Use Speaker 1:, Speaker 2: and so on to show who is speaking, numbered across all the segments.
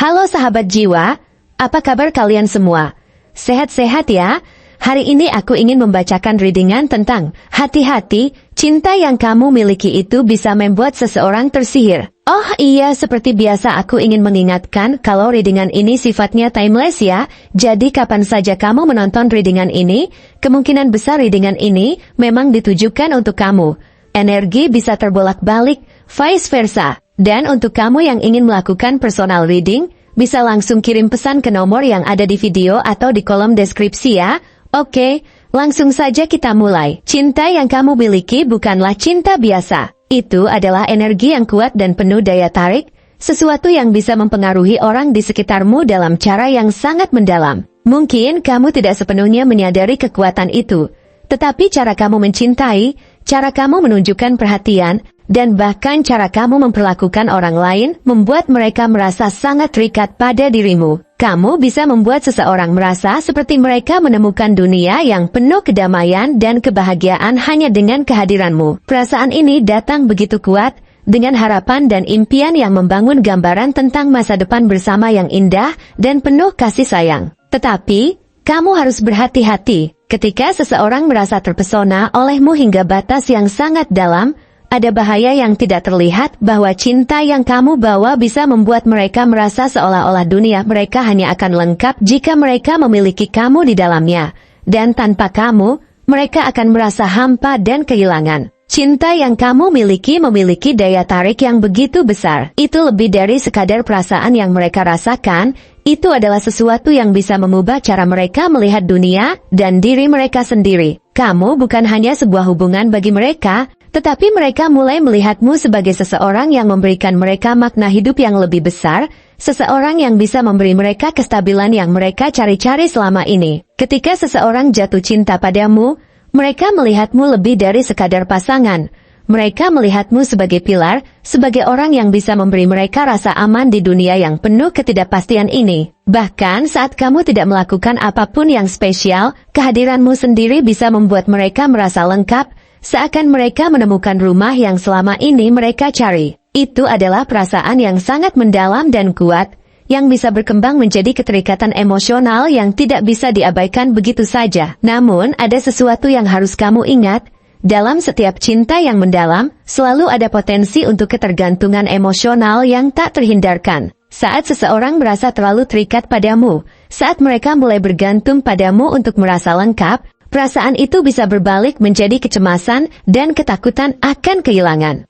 Speaker 1: Halo sahabat jiwa, apa kabar kalian semua? Sehat-sehat ya? Hari ini aku ingin membacakan readingan tentang hati-hati, cinta yang kamu miliki itu bisa membuat seseorang tersihir. Oh iya, seperti biasa aku ingin mengingatkan kalau readingan ini sifatnya timeless ya, jadi kapan saja kamu menonton readingan ini, kemungkinan besar readingan ini memang ditujukan untuk kamu. Energi bisa terbolak-balik, vice versa. Dan untuk kamu yang ingin melakukan personal reading, bisa langsung kirim pesan ke nomor yang ada di video atau di kolom deskripsi ya. Oke, langsung saja kita mulai. Cinta yang kamu miliki bukanlah cinta biasa. Itu adalah energi yang kuat dan penuh daya tarik, sesuatu yang bisa mempengaruhi orang di sekitarmu dalam cara yang sangat mendalam. Mungkin kamu tidak sepenuhnya menyadari kekuatan itu, tetapi cara kamu mencintai, cara kamu menunjukkan perhatian, dan bahkan cara kamu memperlakukan orang lain membuat mereka merasa sangat terikat pada dirimu. Kamu bisa membuat seseorang merasa seperti mereka menemukan dunia yang penuh kedamaian dan kebahagiaan hanya dengan kehadiranmu. Perasaan ini datang begitu kuat, dengan harapan dan impian yang membangun gambaran tentang masa depan bersama yang indah dan penuh kasih sayang. Tetapi, kamu harus berhati-hati. Ketika seseorang merasa terpesona olehmu hingga batas yang sangat dalam, ada bahaya yang tidak terlihat bahwa cinta yang kamu bawa bisa membuat mereka merasa seolah-olah dunia mereka hanya akan lengkap jika mereka memiliki kamu di dalamnya. Dan tanpa kamu, mereka akan merasa hampa dan kehilangan. Cinta yang kamu memiliki daya tarik yang begitu besar. Itu lebih dari sekadar perasaan yang mereka rasakan, itu adalah sesuatu yang bisa mengubah cara mereka melihat dunia dan diri mereka sendiri. Kamu bukan hanya sebuah hubungan bagi mereka, tetapi mereka mulai melihatmu sebagai seseorang yang memberikan mereka makna hidup yang lebih besar, seseorang yang bisa memberi mereka kestabilan yang mereka cari-cari selama ini. Ketika seseorang jatuh cinta padamu, mereka melihatmu lebih dari sekadar pasangan. Mereka melihatmu sebagai pilar, sebagai orang yang bisa memberi mereka rasa aman di dunia yang penuh ketidakpastian ini. Bahkan saat kamu tidak melakukan apapun yang spesial, kehadiranmu sendiri bisa membuat mereka merasa lengkap, seakan mereka menemukan rumah yang selama ini mereka cari. Itu adalah perasaan yang sangat mendalam dan kuat, yang bisa berkembang menjadi keterikatan emosional yang tidak bisa diabaikan begitu saja. Namun, ada sesuatu yang harus kamu ingat, dalam setiap cinta yang mendalam, selalu ada potensi untuk ketergantungan emosional yang tak terhindarkan. Saat seseorang merasa terlalu terikat padamu, saat mereka mulai bergantung padamu untuk merasa lengkap, perasaan itu bisa berbalik menjadi kecemasan dan ketakutan akan kehilangan.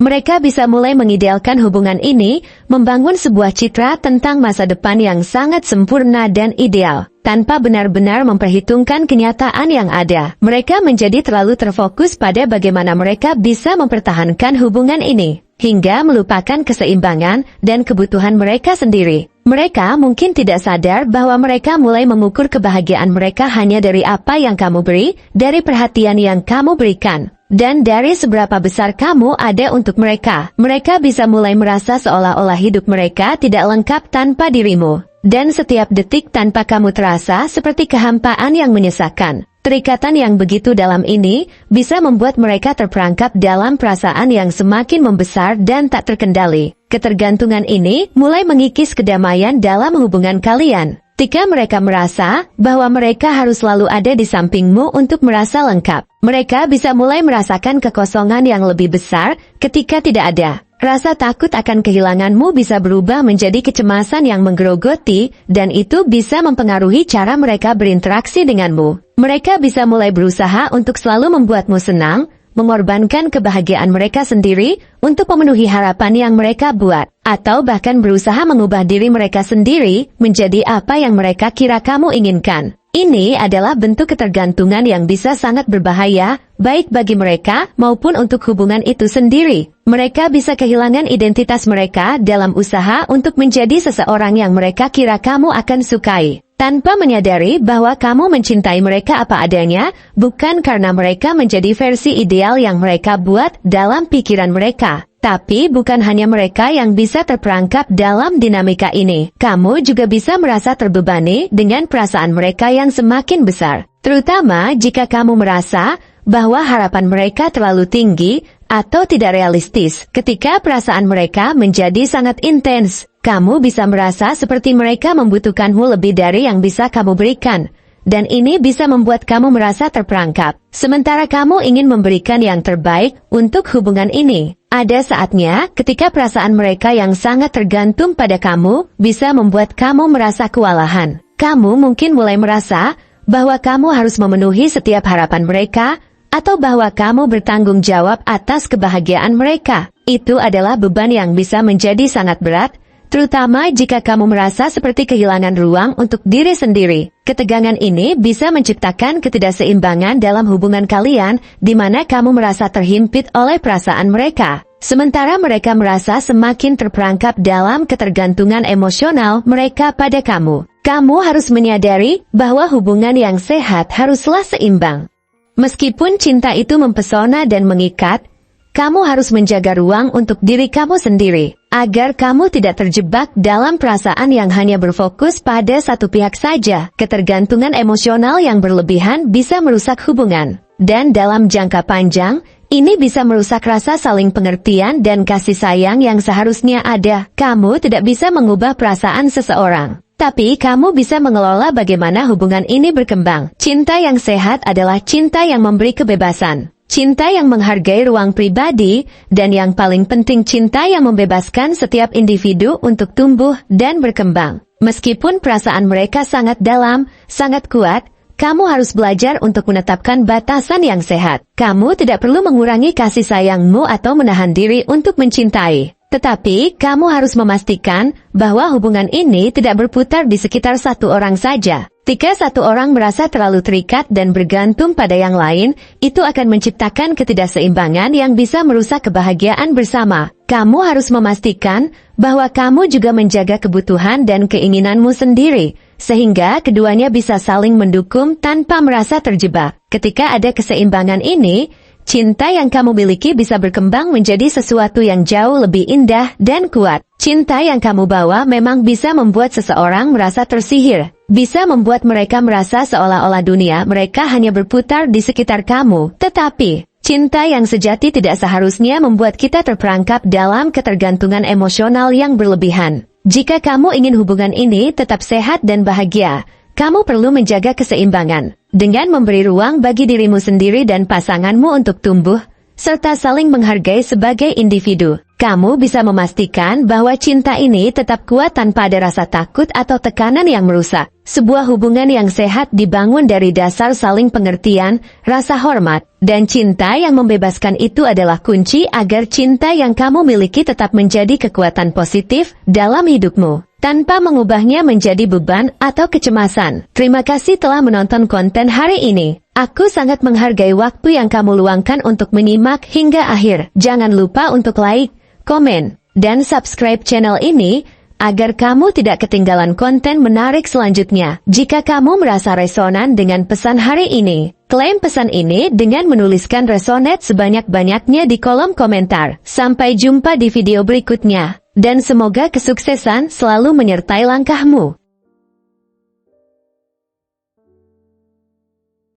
Speaker 1: Mereka bisa mulai mengidealkan hubungan ini, membangun sebuah citra tentang masa depan yang sangat sempurna dan ideal, tanpa benar-benar memperhitungkan kenyataan yang ada. Mereka menjadi terlalu terfokus pada bagaimana mereka bisa mempertahankan hubungan ini, hingga melupakan keseimbangan dan kebutuhan mereka sendiri. Mereka mungkin tidak sadar bahwa mereka mulai mengukur kebahagiaan mereka hanya dari apa yang kamu beri, dari perhatian yang kamu berikan, dan dari seberapa besar kamu ada untuk mereka. Mereka bisa mulai merasa seolah-olah hidup mereka tidak lengkap tanpa dirimu, dan setiap detik tanpa kamu terasa seperti kehampaan yang menyesakan. Terikatan yang begitu dalam ini bisa membuat mereka terperangkap dalam perasaan yang semakin membesar dan tak terkendali. Ketergantungan ini mulai mengikis kedamaian dalam hubungan kalian. Ketika mereka merasa bahwa mereka harus selalu ada di sampingmu untuk merasa lengkap, mereka bisa mulai merasakan kekosongan yang lebih besar ketika tidak ada. Rasa takut akan kehilanganmu bisa berubah menjadi kecemasan yang menggerogoti, dan itu bisa mempengaruhi cara mereka berinteraksi denganmu. Mereka bisa mulai berusaha untuk selalu membuatmu senang, mengorbankan kebahagiaan mereka sendiri untuk memenuhi harapan yang mereka buat, atau bahkan berusaha mengubah diri mereka sendiri menjadi apa yang mereka kira kamu inginkan. Ini adalah bentuk ketergantungan yang bisa sangat berbahaya, baik bagi mereka maupun untuk hubungan itu sendiri. Mereka bisa kehilangan identitas mereka dalam usaha untuk menjadi seseorang yang mereka kira kamu akan sukai, tanpa menyadari bahwa kamu mencintai mereka apa adanya, bukan karena mereka menjadi versi ideal yang mereka buat dalam pikiran mereka. Tapi bukan hanya mereka yang bisa terperangkap dalam dinamika ini. Kamu juga bisa merasa terbebani dengan perasaan mereka yang semakin besar. Terutama jika kamu merasa bahwa harapan mereka terlalu tinggi atau tidak realistis. Ketika perasaan mereka menjadi sangat intens, kamu bisa merasa seperti mereka membutuhkanmu lebih dari yang bisa kamu berikan. Dan ini bisa membuat kamu merasa terperangkap. Sementara kamu ingin memberikan yang terbaik untuk hubungan ini. Ada saatnya ketika perasaan mereka yang sangat tergantung pada kamu bisa membuat kamu merasa kewalahan. Kamu mungkin mulai merasa bahwa kamu harus memenuhi setiap harapan mereka, atau bahwa kamu bertanggung jawab atas kebahagiaan mereka. Itu adalah beban yang bisa menjadi sangat berat, terutama jika kamu merasa seperti kehilangan ruang untuk diri sendiri. Ketegangan ini bisa menciptakan ketidakseimbangan dalam hubungan kalian, di mana kamu merasa terhimpit oleh perasaan mereka. Sementara mereka merasa semakin terperangkap dalam ketergantungan emosional mereka pada kamu. Kamu harus menyadari bahwa hubungan yang sehat haruslah seimbang. Meskipun cinta itu mempesona dan mengikat, kamu harus menjaga ruang untuk diri kamu sendiri, agar kamu tidak terjebak dalam perasaan yang hanya berfokus pada satu pihak saja. Ketergantungan emosional yang berlebihan bisa merusak hubungan, dan dalam jangka panjang, ini bisa merusak rasa saling pengertian dan kasih sayang yang seharusnya ada. Kamu tidak bisa mengubah perasaan seseorang, tapi kamu bisa mengelola bagaimana hubungan ini berkembang. Cinta yang sehat adalah cinta yang memberi kebebasan. Cinta yang menghargai ruang pribadi, dan yang paling penting cinta yang membebaskan setiap individu untuk tumbuh dan berkembang. Meskipun perasaan mereka sangat dalam, sangat kuat, kamu harus belajar untuk menetapkan batasan yang sehat. Kamu tidak perlu mengurangi kasih sayangmu atau menahan diri untuk mencintai. Tetapi, kamu harus memastikan bahwa hubungan ini tidak berputar di sekitar satu orang saja. Jika satu orang merasa terlalu terikat dan bergantung pada yang lain, itu akan menciptakan ketidakseimbangan yang bisa merusak kebahagiaan bersama. Kamu harus memastikan bahwa kamu juga menjaga kebutuhan dan keinginanmu sendiri, sehingga keduanya bisa saling mendukung tanpa merasa terjebak. Ketika ada keseimbangan ini, cinta yang kamu miliki bisa berkembang menjadi sesuatu yang jauh lebih indah dan kuat. Cinta yang kamu bawa memang bisa membuat seseorang merasa tersihir, bisa membuat mereka merasa seolah-olah dunia mereka hanya berputar di sekitar kamu. Tetapi, cinta yang sejati tidak seharusnya membuat kita terperangkap dalam ketergantungan emosional yang berlebihan. Jika kamu ingin hubungan ini tetap sehat dan bahagia, kamu perlu menjaga keseimbangan dengan memberi ruang bagi dirimu sendiri dan pasanganmu untuk tumbuh, serta saling menghargai sebagai individu. Kamu bisa memastikan bahwa cinta ini tetap kuat tanpa ada rasa takut atau tekanan yang merusak. Sebuah hubungan yang sehat dibangun dari dasar saling pengertian, rasa hormat, dan cinta yang membebaskan. Itu adalah kunci agar cinta yang kamu miliki tetap menjadi kekuatan positif dalam hidupmu, tanpa mengubahnya menjadi beban atau kecemasan. Terima kasih telah menonton konten hari ini. Aku sangat menghargai waktu yang kamu luangkan untuk menyimak hingga akhir. Jangan lupa untuk like, komen, dan subscribe channel ini, agar kamu tidak ketinggalan konten menarik selanjutnya. Jika kamu merasa resonan dengan pesan hari ini, klaim pesan ini dengan menuliskan resonate sebanyak-banyaknya di kolom komentar. Sampai jumpa di video berikutnya, dan semoga kesuksesan selalu menyertai langkahmu.